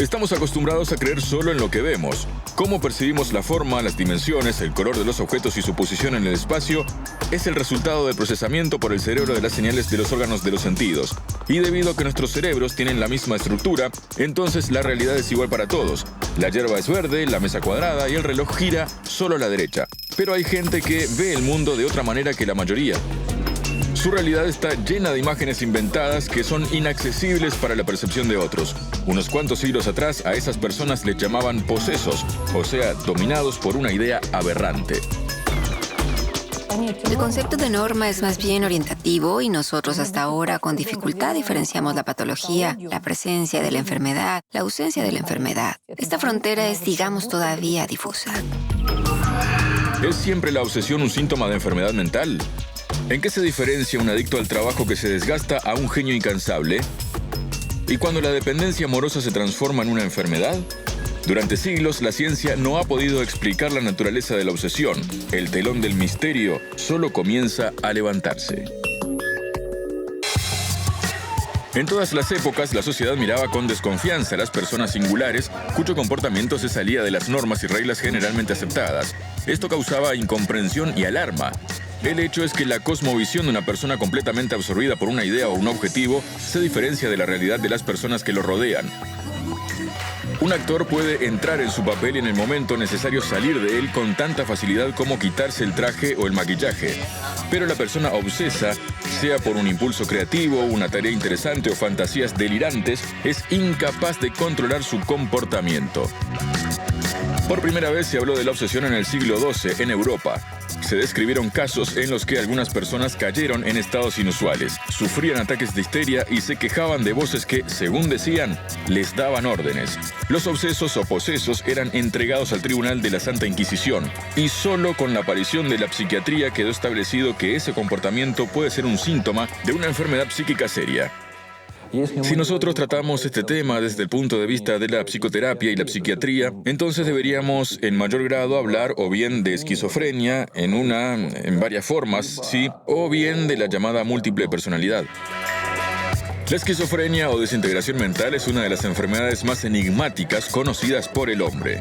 Estamos acostumbrados a creer solo en lo que vemos. Cómo percibimos la forma, las dimensiones, el color de los objetos y su posición en el espacio es el resultado del procesamiento por el cerebro de las señales de los órganos de los sentidos. Y debido a que nuestros cerebros tienen la misma estructura, entonces la realidad es igual para todos. La hierba es verde, la mesa cuadrada y el reloj gira solo a la derecha. Pero hay gente que ve el mundo de otra manera que la mayoría. Su realidad está llena de imágenes inventadas que son inaccesibles para la percepción de otros. Unos cuantos siglos atrás a esas personas les llamaban posesos, o sea, dominados por una idea aberrante. El concepto de norma es más bien orientativo y nosotros hasta ahora con dificultad diferenciamos la patología, la presencia de la enfermedad, la ausencia de la enfermedad. Esta frontera es, digamos, todavía difusa. ¿Es siempre la obsesión un síntoma de enfermedad mental? ¿En qué se diferencia un adicto al trabajo que se desgasta a un genio incansable? ¿Y cuando la dependencia amorosa se transforma en una enfermedad? Durante siglos, la ciencia no ha podido explicar la naturaleza de la obsesión. El telón del misterio solo comienza a levantarse. En todas las épocas, la sociedad miraba con desconfianza a las personas singulares cuyo comportamiento se salía de las normas y reglas generalmente aceptadas. Esto causaba incomprensión y alarma. El hecho es que la cosmovisión de una persona completamente absorbida por una idea o un objetivo se diferencia de la realidad de las personas que lo rodean. Un actor puede entrar en su papel y en el momento necesario salir de él con tanta facilidad como quitarse el traje o el maquillaje. Pero la persona obsesa, sea por un impulso creativo, una tarea interesante o fantasías delirantes, es incapaz de controlar su comportamiento. Por primera vez se habló de la obsesión en el siglo XII en Europa. Se describieron casos en los que algunas personas cayeron en estados inusuales, sufrían ataques de histeria y se quejaban de voces que, según decían, les daban órdenes. Los obsesos o posesos eran entregados al tribunal de la Santa Inquisición, y solo con la aparición de la psiquiatría quedó establecido que ese comportamiento puede ser un síntoma de una enfermedad psíquica seria. Si nosotros tratamos este tema desde el punto de vista de la psicoterapia y la psiquiatría, entonces deberíamos en mayor grado hablar o bien de esquizofrenia en varias formas, sí, o bien de la llamada múltiple personalidad. La esquizofrenia o desintegración mental es una de las enfermedades más enigmáticas conocidas por el hombre.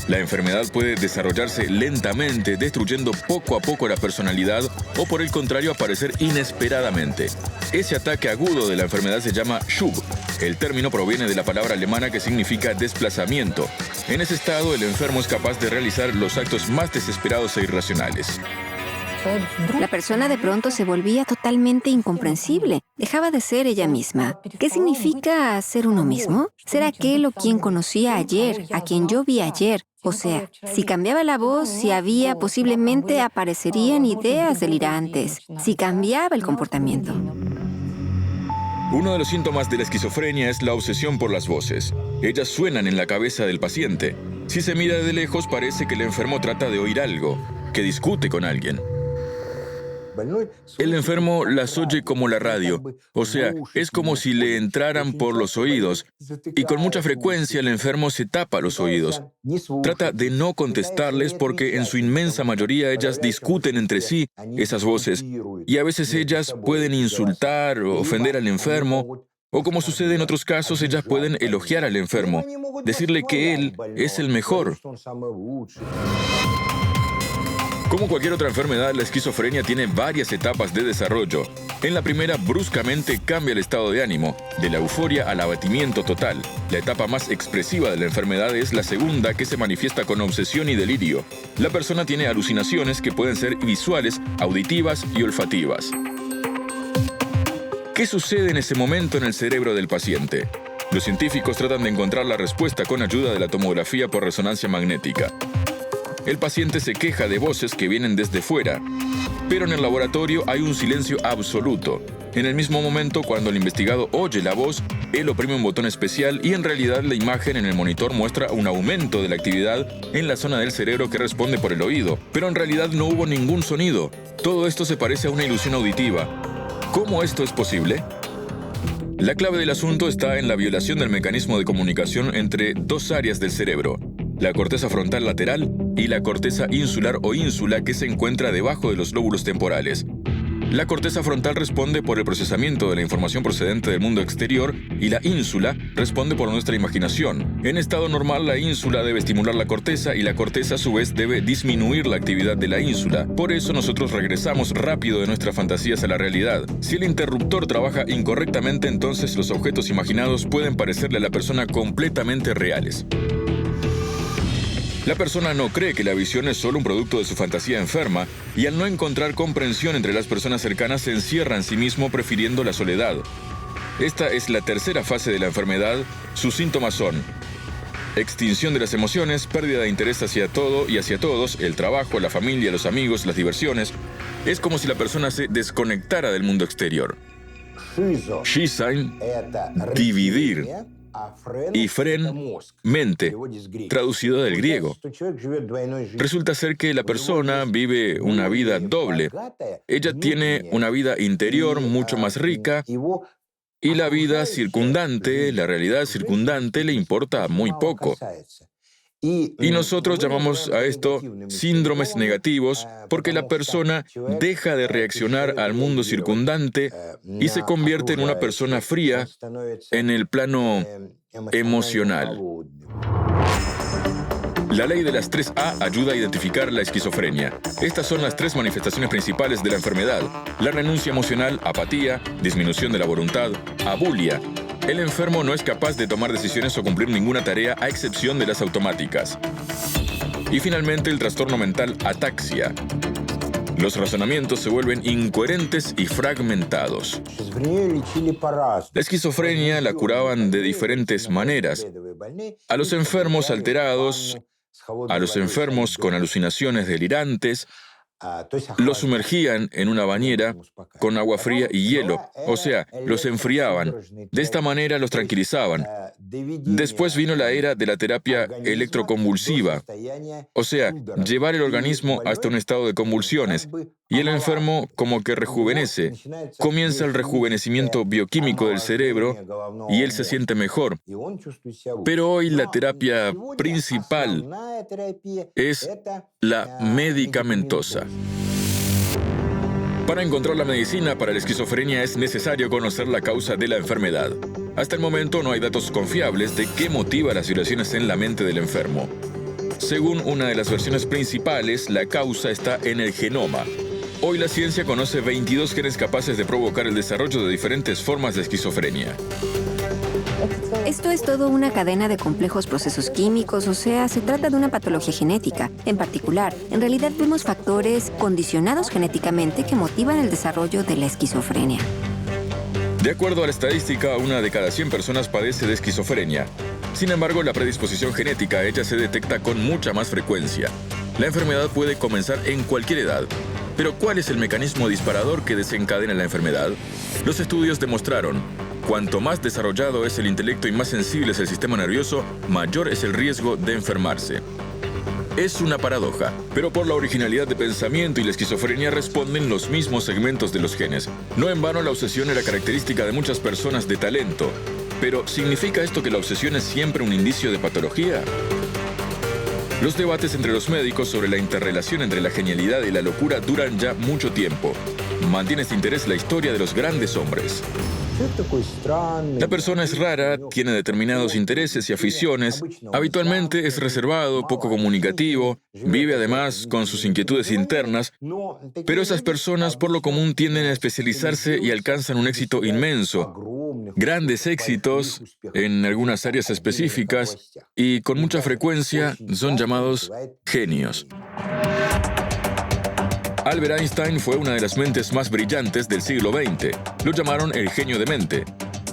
La enfermedad puede desarrollarse lentamente, destruyendo poco a poco la personalidad o por el contrario aparecer inesperadamente. Ese ataque agudo de la enfermedad se llama Schub. El término proviene de la palabra alemana que significa desplazamiento. En ese estado, el enfermo es capaz de realizar los actos más desesperados e irracionales. La persona de pronto se volvía totalmente incomprensible. Dejaba de ser ella misma. ¿Qué significa ser uno mismo? Ser aquel o quien conocía ayer, a quien yo vi ayer. O sea, si cambiaba la voz, si había, posiblemente aparecerían ideas delirantes. Si cambiaba el comportamiento. Uno de los síntomas de la esquizofrenia es la obsesión por las voces. Ellas suenan en la cabeza del paciente. Si se mira de lejos, parece que el enfermo trata de oír algo, que discute con alguien. El enfermo las oye como la radio, o sea, es como si le entraran por los oídos, y con mucha frecuencia el enfermo se tapa los oídos. Trata de no contestarles porque en su inmensa mayoría ellas discuten entre sí, esas voces, y a veces ellas pueden insultar o ofender al enfermo, o como sucede en otros casos, ellas pueden elogiar al enfermo, decirle que él es el mejor. Como cualquier otra enfermedad, la esquizofrenia tiene varias etapas de desarrollo. En la primera, bruscamente cambia el estado de ánimo, de la euforia al abatimiento total. La etapa más expresiva de la enfermedad es la segunda, que se manifiesta con obsesión y delirio. La persona tiene alucinaciones que pueden ser visuales, auditivas y olfativas. ¿Qué sucede en ese momento en el cerebro del paciente? Los científicos tratan de encontrar la respuesta con ayuda de la tomografía por resonancia magnética. El paciente se queja de voces que vienen desde fuera, pero en el laboratorio hay un silencio absoluto. En el mismo momento, cuando el investigado oye la voz, él oprime un botón especial y en realidad la imagen en el monitor muestra un aumento de la actividad en la zona del cerebro que responde por el oído, pero en realidad no hubo ningún sonido. Todo esto se parece a una ilusión auditiva. ¿Cómo esto es posible? La clave del asunto está en la violación del mecanismo de comunicación entre dos áreas del cerebro, la corteza frontal lateral y la corteza insular o ínsula que se encuentra debajo de los lóbulos temporales. La corteza frontal responde por el procesamiento de la información procedente del mundo exterior y la ínsula responde por nuestra imaginación. En estado normal, la ínsula debe estimular la corteza y la corteza a su vez debe disminuir la actividad de la ínsula. Por eso nosotros regresamos rápido de nuestras fantasías a la realidad. Si el interruptor trabaja incorrectamente, entonces los objetos imaginados pueden parecerle a la persona completamente reales. La persona no cree que la visión es solo un producto de su fantasía enferma y al no encontrar comprensión entre las personas cercanas se encierra en sí mismo prefiriendo la soledad. Esta es la tercera fase de la enfermedad. Sus síntomas son extinción de las emociones, pérdida de interés hacia todo y hacia todos, el trabajo, la familia, los amigos, las diversiones. Es como si la persona se desconectara del mundo exterior. Shizain, dividir, y fren, mente, traducido del griego. Resulta ser que la persona vive una vida doble. Ella tiene una vida interior mucho más rica y la vida circundante, la realidad circundante, le importa muy poco. Y nosotros llamamos a esto síndromes negativos porque la persona deja de reaccionar al mundo circundante y se convierte en una persona fría en el plano emocional. La ley de las 3A ayuda a identificar la esquizofrenia. Estas son las 3 manifestaciones principales de la enfermedad: la renuncia emocional, apatía, disminución de la voluntad, abulia. El enfermo no es capaz de tomar decisiones o cumplir ninguna tarea a excepción de las automáticas. Y finalmente el trastorno mental, ataxia. Los razonamientos se vuelven incoherentes y fragmentados. La esquizofrenia la curaban de diferentes maneras. A los enfermos alterados, a los enfermos con alucinaciones delirantes, los sumergían en una bañera con agua fría y hielo, o sea, los enfriaban. De esta manera los tranquilizaban. Después vino la era de la terapia electroconvulsiva, o sea, llevar el organismo hasta un estado de convulsiones, y el enfermo como que rejuvenece. Comienza el rejuvenecimiento bioquímico del cerebro y él se siente mejor. Pero hoy la terapia principal es la medicamentosa. Para encontrar la medicina para la esquizofrenia es necesario conocer la causa de la enfermedad. Hasta el momento no hay datos confiables de qué motiva las violaciones en la mente del enfermo. Según una de las versiones principales, la causa está en el genoma. Hoy la ciencia conoce 22 genes capaces de provocar el desarrollo de diferentes formas de esquizofrenia. Esto es todo una cadena de complejos procesos químicos, o sea, se trata de una patología genética. En particular, en realidad vemos factores condicionados genéticamente que motivan el desarrollo de la esquizofrenia. De acuerdo a la estadística, 1 de cada 100 personas padece de esquizofrenia. Sin embargo, la predisposición genética a ella se detecta con mucha más frecuencia. La enfermedad puede comenzar en cualquier edad. Pero ¿cuál es el mecanismo disparador que desencadena la enfermedad? Los estudios demostraron: cuanto más desarrollado es el intelecto y más sensible es el sistema nervioso, mayor es el riesgo de enfermarse. Es una paradoja, pero por la originalidad de pensamiento y la esquizofrenia responden los mismos segmentos de los genes. No en vano la obsesión era característica de muchas personas de talento. Pero ¿significa esto que la obsesión es siempre un indicio de patología? Los debates entre los médicos sobre la interrelación entre la genialidad y la locura duran ya mucho tiempo. Mantiene este interés la historia de los grandes hombres. La persona es rara, tiene determinados intereses y aficiones, habitualmente es reservado, poco comunicativo, vive además con sus inquietudes internas, pero esas personas por lo común tienden a especializarse y alcanzan un éxito inmenso, grandes éxitos en algunas áreas específicas y con mucha frecuencia son llamados genios. Albert Einstein fue una de las mentes más brillantes del siglo XX. Lo llamaron el genio de mente.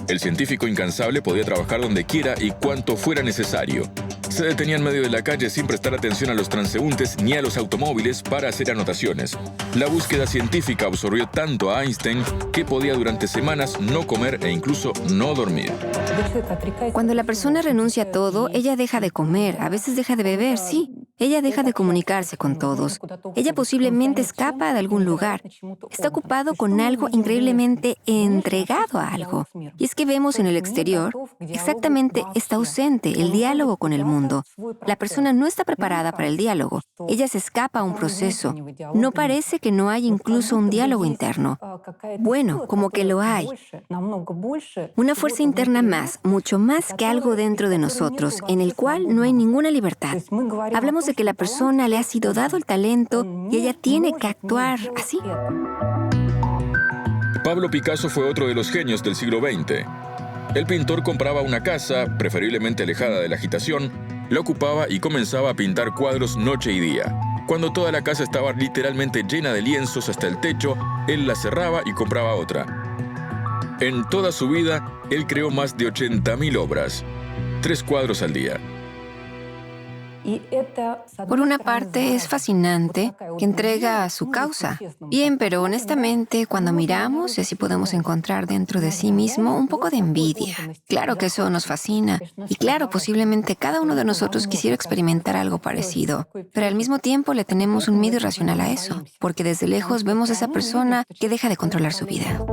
El científico incansable podía trabajar donde quiera y cuanto fuera necesario. Se detenía en medio de la calle sin prestar atención a los transeúntes ni a los automóviles para hacer anotaciones. La búsqueda científica absorbió tanto a Einstein que podía durante semanas no comer e incluso no dormir. Cuando la persona renuncia a todo, ella deja de comer, a veces deja de beber, sí. Ella deja de comunicarse con todos. Ella posiblemente escapa de algún lugar. Está ocupado con algo increíblemente entregado a algo. Y es que vemos en el exterior, exactamente está ausente el diálogo con el mundo. La persona no está preparada para el diálogo. Ella se escapa a un proceso. No parece que no hay incluso un diálogo interno. Bueno, como que lo hay. Una fuerza interna más, mucho más que algo dentro de nosotros, en el cual no hay ninguna libertad. Hablamos de que la persona le ha sido dado el talento y ella tiene que actuar así. Pablo Picasso fue otro de los genios del siglo XX. El pintor compraba una casa, preferiblemente alejada de la agitación, la ocupaba y comenzaba a pintar cuadros noche y día. Cuando toda la casa estaba literalmente llena de lienzos hasta el techo, él la cerraba y compraba otra. En toda su vida, él creó más de 80.000 obras, 3 cuadros al día. Por una parte, es fascinante que entrega a su causa. Bien, pero honestamente, cuando miramos, y así podemos encontrar dentro de sí mismo un poco de envidia. Claro que eso nos fascina. Y claro, posiblemente cada uno de nosotros quisiera experimentar algo parecido. Pero al mismo tiempo le tenemos un miedo irracional a eso, porque desde lejos vemos a esa persona que deja de controlar su vida.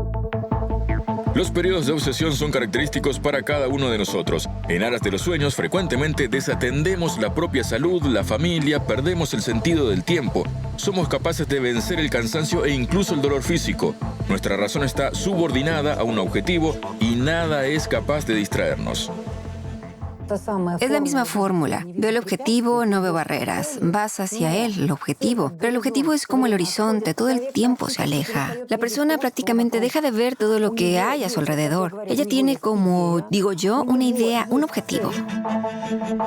Los periodos de obsesión son característicos para cada uno de nosotros. En aras de los sueños, frecuentemente desatendemos la propia salud, la familia, perdemos el sentido del tiempo. Somos capaces de vencer el cansancio e incluso el dolor físico. Nuestra razón está subordinada a un objetivo y nada es capaz de distraernos. Es la misma fórmula. Veo el objetivo, no veo barreras. Vas hacia él, el objetivo. Pero el objetivo es como el horizonte, todo el tiempo se aleja. La persona prácticamente deja de ver todo lo que hay a su alrededor. Ella tiene como, digo yo, una idea, un objetivo.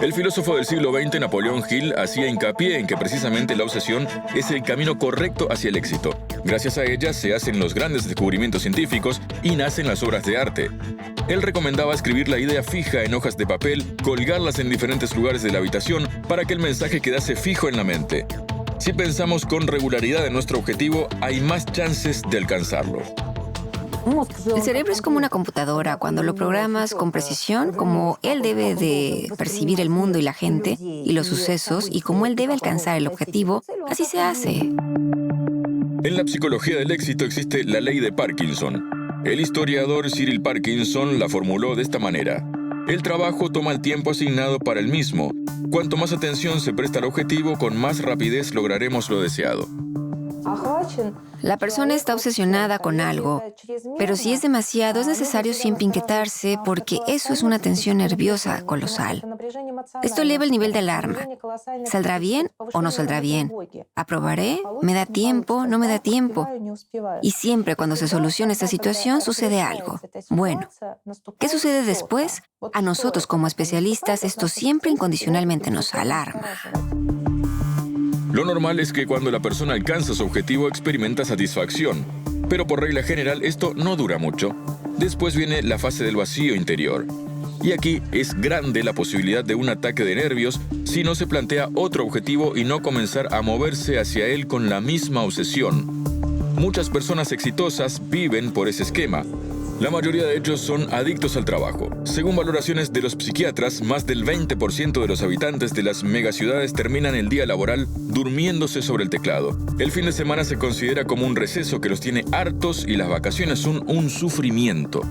El filósofo del siglo XX, Napoleón Hill, hacía hincapié en que precisamente la obsesión es el camino correcto hacia el éxito. Gracias a ella se hacen los grandes descubrimientos científicos y nacen las obras de arte. Él recomendaba escribir la idea fija en hojas de papel, colgarlas en diferentes lugares de la habitación para que el mensaje quedase fijo en la mente. Si pensamos con regularidad en nuestro objetivo, hay más chances de alcanzarlo. El cerebro es como una computadora. Cuando lo programas con precisión, como él debe de percibir el mundo y la gente y los sucesos, y como él debe alcanzar el objetivo, así se hace. En la psicología del éxito existe la ley de Parkinson. El historiador Cyril Parkinson la formuló de esta manera: el trabajo toma el tiempo asignado para el mismo. Cuanto más atención se presta al objetivo, con más rapidez lograremos lo deseado. La persona está obsesionada con algo, pero si es demasiado, es necesario siempre inquietarse porque eso es una tensión nerviosa colosal. Esto eleva el nivel de alarma. ¿Saldrá bien o no saldrá bien? ¿Aprobaré? ¿Me da tiempo? ¿No me da tiempo? Y siempre cuando se soluciona esta situación sucede algo. Bueno, ¿qué sucede después? A nosotros como especialistas esto siempre incondicionalmente nos alarma. Lo normal es que cuando la persona alcanza su objetivo experimenta satisfacción, pero por regla general esto no dura mucho. Después viene la fase del vacío interior. Y aquí es grande la posibilidad de un ataque de nervios si no se plantea otro objetivo y no comenzar a moverse hacia él con la misma obsesión. Muchas personas exitosas viven por ese esquema. La mayoría de ellos son adictos al trabajo. Según valoraciones de los psiquiatras, más del 20% de los habitantes de las megaciudades terminan el día laboral durmiéndose sobre el teclado. El fin de semana se considera como un receso que los tiene hartos y las vacaciones son un sufrimiento.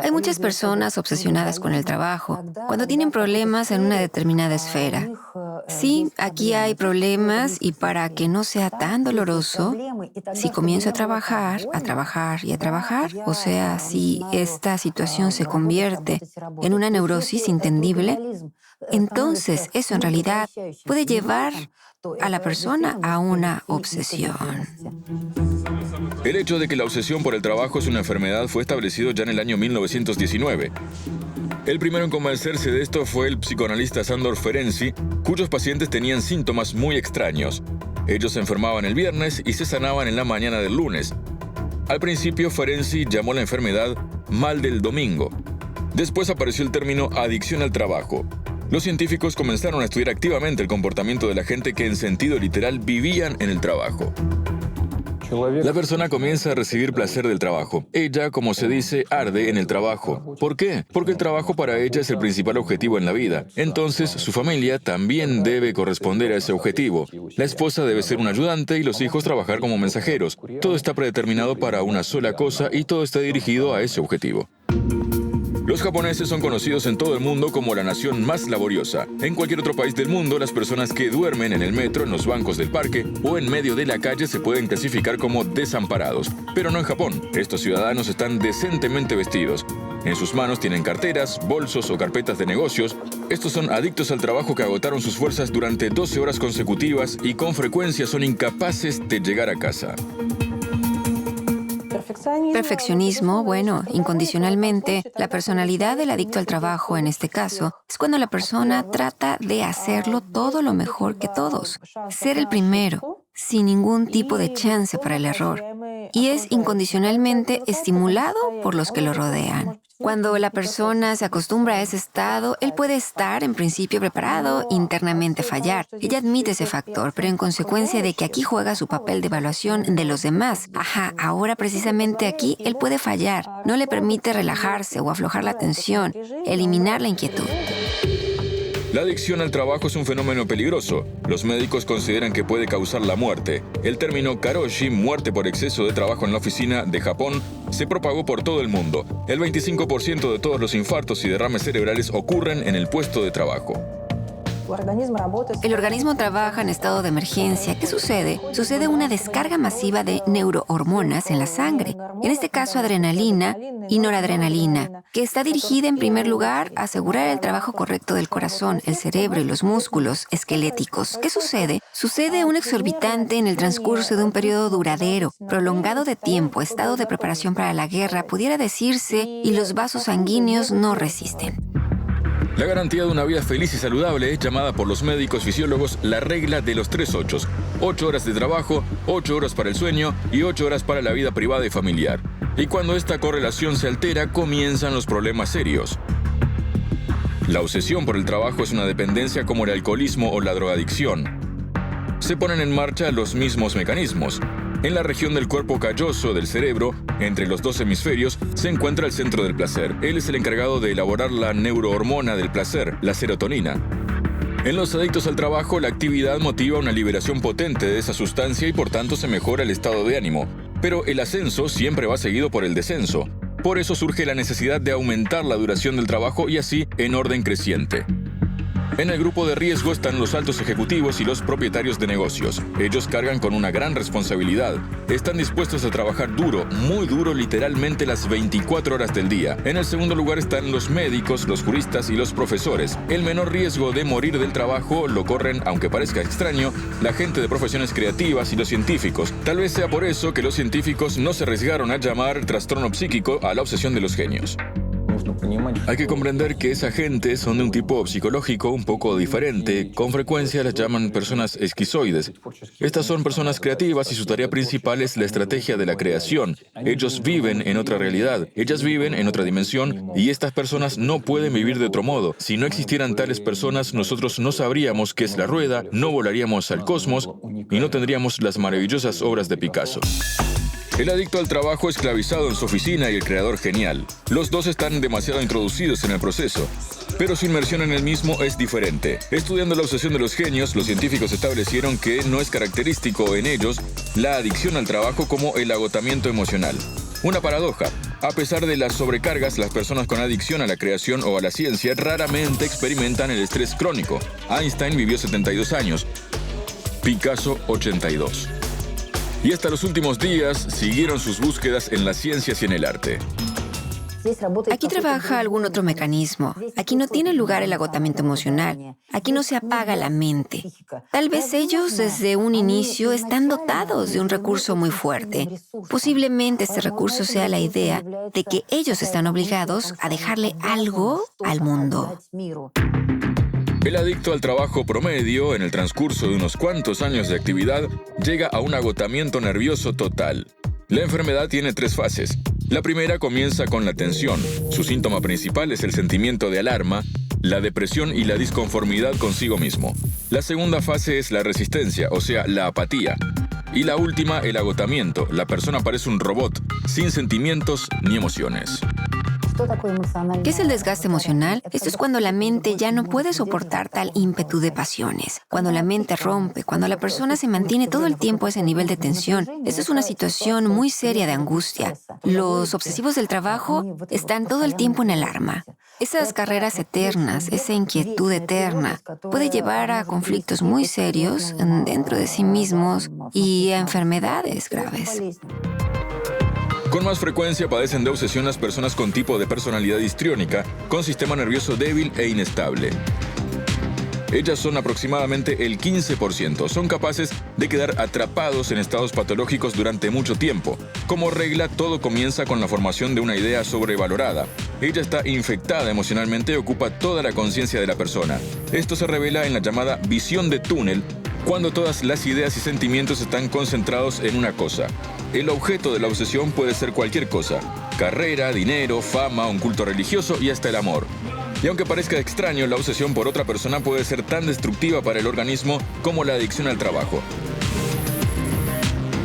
Hay muchas personas obsesionadas con el trabajo, cuando tienen problemas en una determinada esfera. Sí, aquí hay problemas y para que no sea tan doloroso, si comienzo a trabajar y a trabajar, o sea, si esta situación se convierte en una neurosis entendible, entonces eso en realidad puede llevar a la persona a una obsesión. El hecho de que la obsesión por el trabajo es una enfermedad fue establecido ya en el año 1919. El primero en convencerse de esto fue el psicoanalista Sándor Ferenczi, cuyos pacientes tenían síntomas muy extraños. Ellos se enfermaban el viernes y se sanaban en la mañana del lunes. Al principio, Ferenczi llamó la enfermedad mal del domingo. Después apareció el término adicción al trabajo. Los científicos comenzaron a estudiar activamente el comportamiento de la gente que en sentido literal vivían en el trabajo. La persona comienza a recibir placer del trabajo. Ella, como se dice, arde en el trabajo. ¿Por qué? Porque el trabajo para ella es el principal objetivo en la vida. Entonces, su familia también debe corresponder a ese objetivo. La esposa debe ser un ayudante y los hijos trabajar como mensajeros. Todo está predeterminado para una sola cosa y todo está dirigido a ese objetivo. Los japoneses son conocidos en todo el mundo como la nación más laboriosa. En cualquier otro país del mundo, las personas que duermen en el metro, en los bancos del parque o en medio de la calle se pueden clasificar como desamparados. Pero no en Japón. Estos ciudadanos están decentemente vestidos. En sus manos tienen carteras, bolsos o carpetas de negocios. Estos son adictos al trabajo que agotaron sus fuerzas durante 12 horas consecutivas y con frecuencia son incapaces de llegar a casa. Perfeccionismo, bueno, incondicionalmente, la personalidad del adicto al trabajo, en este caso, es cuando la persona trata de hacerlo todo lo mejor que todos. Ser el primero, sin ningún tipo de chance para el error. Y es incondicionalmente estimulado por los que lo rodean. Cuando la persona se acostumbra a ese estado, él puede estar, en principio, preparado, internamente fallar. Ella admite ese factor, pero en consecuencia de que aquí juega su papel de evaluación de los demás. Ahora precisamente aquí, él puede fallar. No le permite relajarse o aflojar la tensión, eliminar la inquietud. La adicción al trabajo es un fenómeno peligroso. Los médicos consideran que puede causar la muerte. El término karoshi, muerte por exceso de trabajo en la oficina de Japón, se propagó por todo el mundo. El 25% de todos los infartos y derrames cerebrales ocurren en el puesto de trabajo. El organismo trabaja en estado de emergencia. ¿Qué sucede? Sucede una descarga masiva de neurohormonas en la sangre. En este caso, adrenalina y noradrenalina, que está dirigida en primer lugar a asegurar el trabajo correcto del corazón, el cerebro y los músculos esqueléticos. ¿Qué sucede? Sucede un exorbitante en el transcurso de un periodo duradero, prolongado de tiempo, estado de preparación para la guerra, pudiera decirse, y los vasos sanguíneos no resisten. La garantía de una vida feliz y saludable es llamada por los médicos fisiólogos la regla de los 3 8. 8 horas de trabajo, 8 horas para el sueño y 8 horas para la vida privada y familiar. Y cuando esta correlación se altera, comienzan los problemas serios. La obsesión por el trabajo es una dependencia como el alcoholismo o la drogadicción. Se ponen en marcha los mismos mecanismos. En la región del cuerpo calloso del cerebro, entre los 2 hemisferios, se encuentra el centro del placer. Él es el encargado de elaborar la neurohormona del placer, la serotonina. En los adictos al trabajo, la actividad motiva una liberación potente de esa sustancia y por tanto se mejora el estado de ánimo. Pero el ascenso siempre va seguido por el descenso. Por eso surge la necesidad de aumentar la duración del trabajo y así en orden creciente. En el grupo de riesgo están los altos ejecutivos y los propietarios de negocios. Ellos cargan con una gran responsabilidad. Están dispuestos a trabajar duro, muy duro, literalmente las 24 horas del día. En el segundo lugar están los médicos, los juristas y los profesores. El menor riesgo de morir del trabajo lo corren, aunque parezca extraño, la gente de profesiones creativas y los científicos. Tal vez sea por eso que los científicos no se arriesgaron a llamar trastorno psíquico a la obsesión de los genios. Hay que comprender que esa gente son de un tipo psicológico un poco diferente. Con frecuencia las llaman personas esquizoides. Estas son personas creativas y su tarea principal es la estrategia de la creación. Ellos viven en otra realidad, ellas viven en otra dimensión y estas personas no pueden vivir de otro modo. Si no existieran tales personas, nosotros no sabríamos qué es la rueda, no volaríamos al cosmos y no tendríamos las maravillosas obras de Picasso. El adicto al trabajo esclavizado en su oficina y el creador genial. Los dos están demasiado introducidos en el proceso, pero su inmersión en el mismo es diferente. Estudiando la obsesión de los genios, los científicos establecieron que no es característico en ellos la adicción al trabajo como el agotamiento emocional. Una paradoja. A pesar de las sobrecargas, las personas con adicción a la creación o a la ciencia raramente experimentan el estrés crónico. Einstein vivió 72 años, Picasso 82. Y hasta los últimos días siguieron sus búsquedas en las ciencias y en el arte. Aquí trabaja algún otro mecanismo. Aquí no tiene lugar el agotamiento emocional. Aquí no se apaga la mente. Tal vez ellos desde un inicio están dotados de un recurso muy fuerte. Posiblemente este recurso sea la idea de que ellos están obligados a dejarle algo al mundo. El adicto al trabajo promedio, en el transcurso de unos cuantos años de actividad, llega a un agotamiento nervioso total. La enfermedad tiene 3 fases. La primera comienza con la tensión. Su síntoma principal es el sentimiento de alarma, la depresión y la disconformidad consigo mismo. La segunda fase es la resistencia, o sea, la apatía. Y la última, el agotamiento. La persona parece un robot, sin sentimientos ni emociones. ¿Qué es el desgaste emocional? Esto es cuando la mente ya no puede soportar tal ímpetu de pasiones. Cuando la mente rompe, cuando la persona se mantiene todo el tiempo a ese nivel de tensión. Esto es una situación muy seria de angustia. Los obsesivos del trabajo están todo el tiempo en alarma. Esas carreras eternas, esa inquietud eterna, puede llevar a conflictos muy serios dentro de sí mismos y a enfermedades graves. Con más frecuencia padecen de obsesión las personas con tipo de personalidad histriónica, con sistema nervioso débil e inestable. Ellas son aproximadamente el 15%. Son capaces de quedar atrapados en estados patológicos durante mucho tiempo. Como regla, todo comienza con la formación de una idea sobrevalorada. Ella está infectada emocionalmente y ocupa toda la conciencia de la persona. Esto se revela en la llamada visión de túnel, cuando todas las ideas y sentimientos están concentrados en una cosa. El objeto de la obsesión puede ser cualquier cosa: carrera, dinero, fama, un culto religioso y hasta el amor. Y aunque parezca extraño, la obsesión por otra persona puede ser tan destructiva para el organismo como la adicción al trabajo.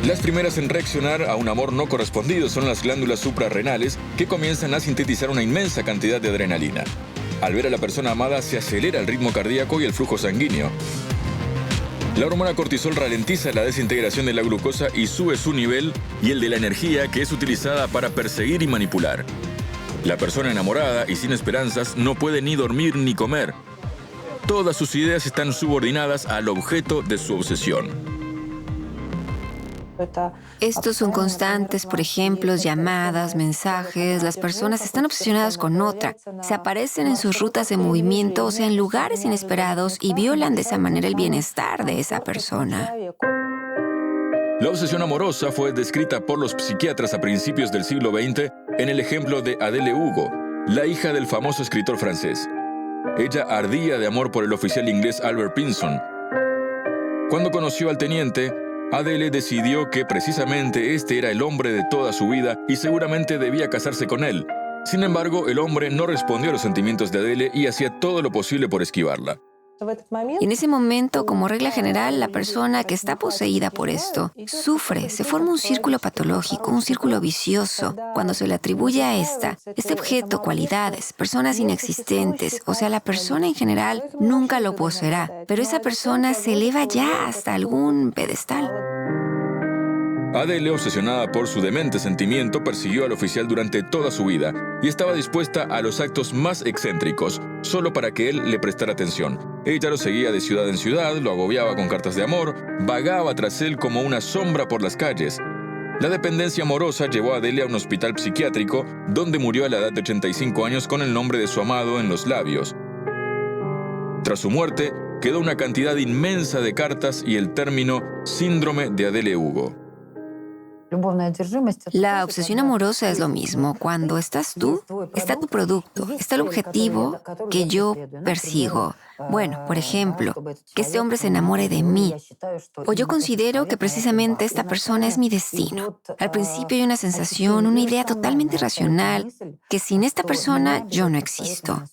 Las primeras en reaccionar a un amor no correspondido son las glándulas suprarrenales, que comienzan a sintetizar una inmensa cantidad de adrenalina. Al ver a la persona amada se acelera el ritmo cardíaco y el flujo sanguíneo. La hormona cortisol ralentiza la desintegración de la glucosa y sube su nivel y el de la energía, que es utilizada para perseguir y manipular. La persona enamorada y sin esperanzas no puede ni dormir ni comer. Todas sus ideas están subordinadas al objeto de su obsesión. Estos son constantes, por ejemplo, llamadas, mensajes. Las personas están obsesionadas con otra. Se aparecen en sus rutas de movimiento, o sea, en lugares inesperados, y violan de esa manera el bienestar de esa persona. La obsesión amorosa fue descrita por los psiquiatras a principios del siglo XX en el ejemplo de Adele Hugo, la hija del famoso escritor francés. Ella ardía de amor por el oficial inglés Albert Pinson. Cuando conoció al teniente, Adele decidió que precisamente este era el hombre de toda su vida y seguramente debía casarse con él. Sin embargo, el hombre no respondió a los sentimientos de Adele y hacía todo lo posible por esquivarla. Y en ese momento, como regla general, la persona que está poseída por esto sufre, se forma un círculo patológico, un círculo vicioso, cuando se le atribuye a este objeto, cualidades, personas inexistentes, o sea, la persona en general nunca lo poseerá, pero esa persona se eleva ya hasta algún pedestal. Adele, obsesionada por su demente sentimiento, persiguió al oficial durante toda su vida y estaba dispuesta a los actos más excéntricos, solo para que él le prestara atención. Ella lo seguía de ciudad en ciudad, lo agobiaba con cartas de amor, vagaba tras él como una sombra por las calles. La dependencia amorosa llevó a Adele a un hospital psiquiátrico, donde murió a la edad de 85 años con el nombre de su amado en los labios. Tras su muerte, quedó una cantidad inmensa de cartas y el término síndrome de Adele Hugo. La obsesión amorosa es lo mismo. Cuando estás tú, está tu producto, está el objetivo que yo persigo. Bueno, por ejemplo, que este hombre se enamore de mí. O yo considero que precisamente esta persona es mi destino. Al principio hay una sensación, una idea totalmente irracional, que sin esta persona yo no existo.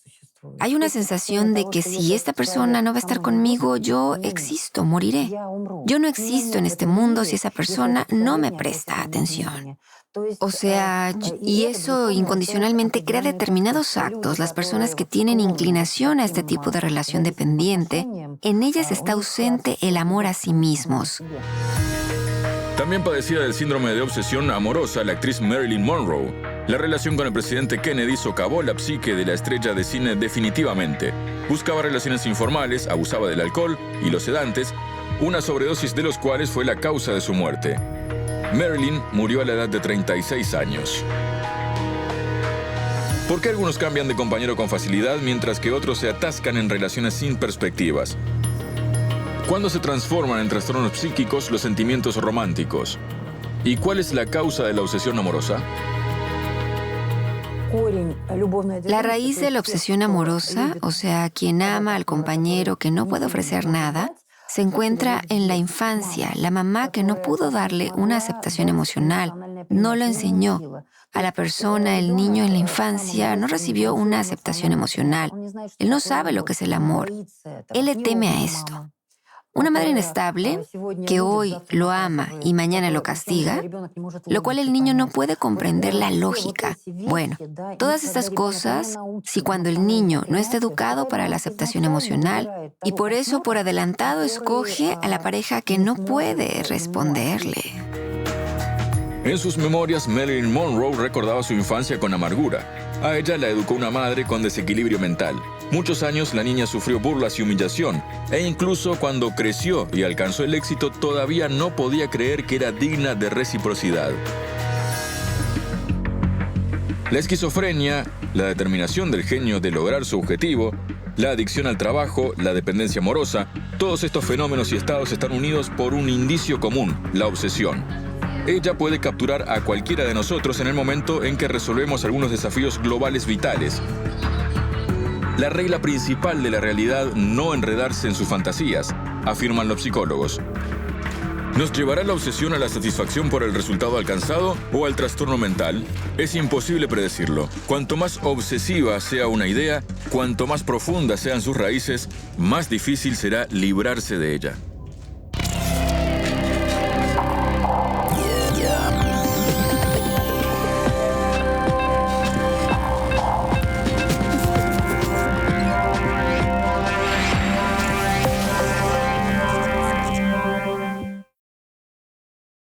Hay una sensación de que si esta persona no va a estar conmigo, yo existo, moriré. Yo no existo en este mundo si esa persona no me presta atención. O sea, y eso incondicionalmente crea determinados actos. Las personas que tienen inclinación a este tipo de relación dependiente, en ellas está ausente el amor a sí mismos. También padecía del síndrome de obsesión amorosa la actriz Marilyn Monroe. La relación con el presidente Kennedy socavó la psique de la estrella de cine definitivamente. Buscaba relaciones informales, abusaba del alcohol y los sedantes, una sobredosis de los cuales fue la causa de su muerte. Marilyn murió a la edad de 36 años. ¿Por qué algunos cambian de compañero con facilidad mientras que otros se atascan en relaciones sin perspectivas? ¿Cuándo se transforman en trastornos psíquicos los sentimientos románticos? ¿Y cuál es la causa de la obsesión amorosa? La raíz de la obsesión amorosa, o sea, quien ama al compañero que no puede ofrecer nada, se encuentra en la infancia. La mamá que no pudo darle una aceptación emocional, no lo enseñó. A la persona, el niño en la infancia no recibió una aceptación emocional. Él no sabe lo que es el amor. Él le teme a esto. Una madre inestable, que hoy lo ama y mañana lo castiga, lo cual el niño no puede comprender la lógica. Bueno, todas estas cosas, si cuando el niño no está educado para la aceptación emocional y por eso por adelantado escoge a la pareja que no puede responderle. En sus memorias, Marilyn Monroe recordaba su infancia con amargura. A ella la educó una madre con desequilibrio mental. Muchos años la niña sufrió burlas y humillación, e incluso cuando creció y alcanzó el éxito, todavía no podía creer que era digna de reciprocidad. La esquizofrenia, la determinación del genio de lograr su objetivo, la adicción al trabajo, la dependencia amorosa, todos estos fenómenos y estados están unidos por un indicio común, la obsesión. Ella puede capturar a cualquiera de nosotros en el momento en que resolvemos algunos desafíos globales vitales. La regla principal de la realidad, no enredarse en sus fantasías, afirman los psicólogos. ¿Nos llevará la obsesión a la satisfacción por el resultado alcanzado o al trastorno mental? Es imposible predecirlo. Cuanto más obsesiva sea una idea, cuanto más profundas sean sus raíces, más difícil será librarse de ella.